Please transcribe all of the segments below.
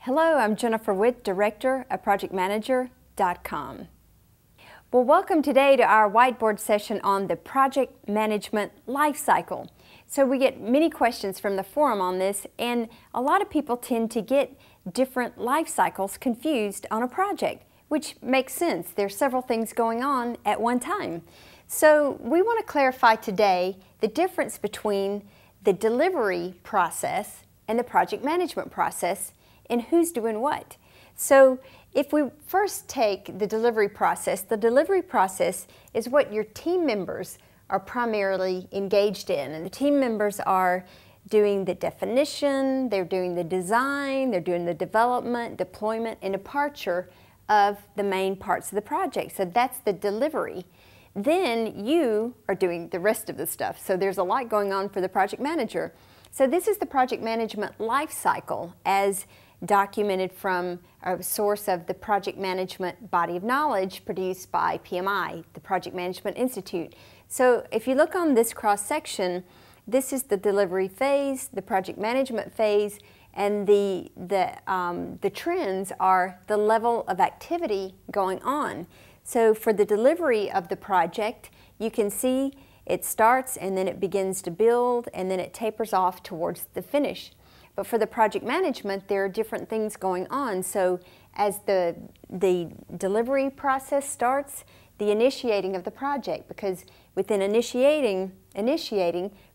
Hello, I'm Jennifer Witt, Director at ProjectManager.com. Well, welcome today to our whiteboard session on the project management life cycle. So we get many questions from the forum on this, and a lot of people tend to get different life cycles confused on a project, which makes sense. There's several things going on at one time. So we want to clarify today the difference between the delivery process and the project management process and who's doing what. So if we first take the delivery process is what your team members are primarily engaged in. And the team members are doing the definition, they're doing the design, they're doing the development, deployment, and departure of the main parts of the project. So that's the delivery. Then you are doing the rest of the stuff. So there's a lot going on for the project manager. So this is the project management life cycle as documented from a source of the project management body of knowledge produced by PMI, the Project Management Institute. So if you look on this cross section, this is the delivery phase, the project management phase, and the trends are the level of activity going on. So for the delivery of the project, you can see it starts and then it begins to build and then it tapers off towards the finish. But for the project management, there are different things going on. So as the delivery process starts, the initiating of the project, because within initiating,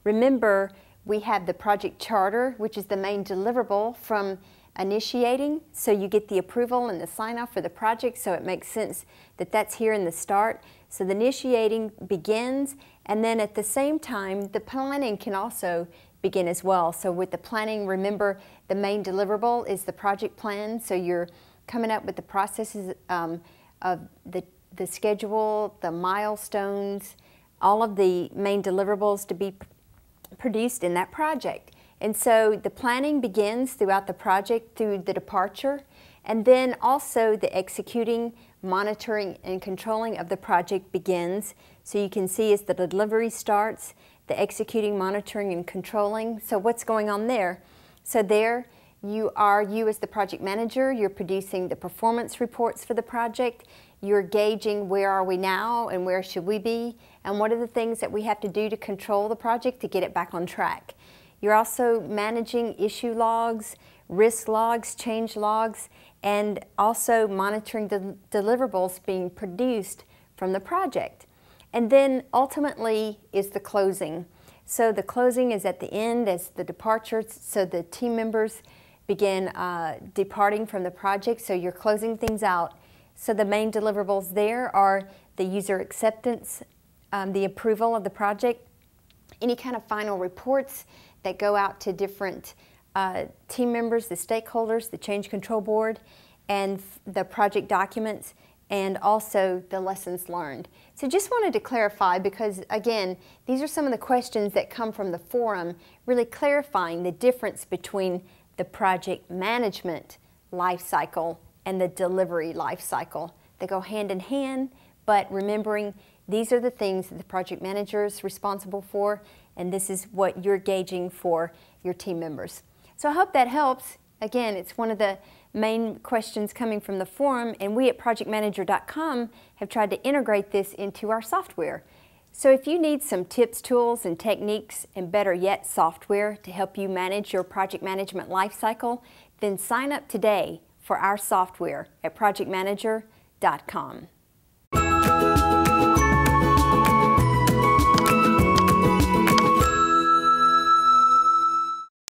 remember we have the project charter, which is the main deliverable from initiating. So you get the approval and the sign-off for the project, so it makes sense that that's here in the start. So the initiating begins, and then at the same time, the planning can also begin as well. So with the planning, remember the main deliverable is the project plan. So you're coming up with the processes of the schedule, the milestones, all of the main deliverables to be produced in that project. And so the planning begins throughout the project through the departure, and then also the executing, monitoring, and controlling of the project begins. So you can see as the delivery starts, the executing, monitoring, and controlling. So what's going on there? So there you as the project manager, you're producing the performance reports for the project. You're gauging where are we now and where should we be, and what are the things that we have to do to control the project to get it back on track. You're also managing issue logs, risk logs, change logs, and also monitoring the deliverables being produced from the project. And then ultimately is the closing. So the closing is at the end as the departure, so the team members begin departing from the project, so you're closing things out. So the main deliverables there are the user acceptance, the approval of the project, any kind of final reports that go out to different team members, the stakeholders, the change control board, and the project documents, and also the lessons learned. So just wanted to clarify because, again, these are some of the questions that come from the forum, really clarifying the difference between the project management life cycle and the delivery life cycle. They go hand in hand, but remembering these are the things that the project manager is responsible for, and this is what you're gauging for your team members. So I hope that helps. Again, it's one of the main questions coming from the forum, and we at ProjectManager.com have tried to integrate this into our software. So if you need some tips, tools, and techniques, and better yet, software to help you manage your project management lifecycle, then sign up today for our software at ProjectManager.com.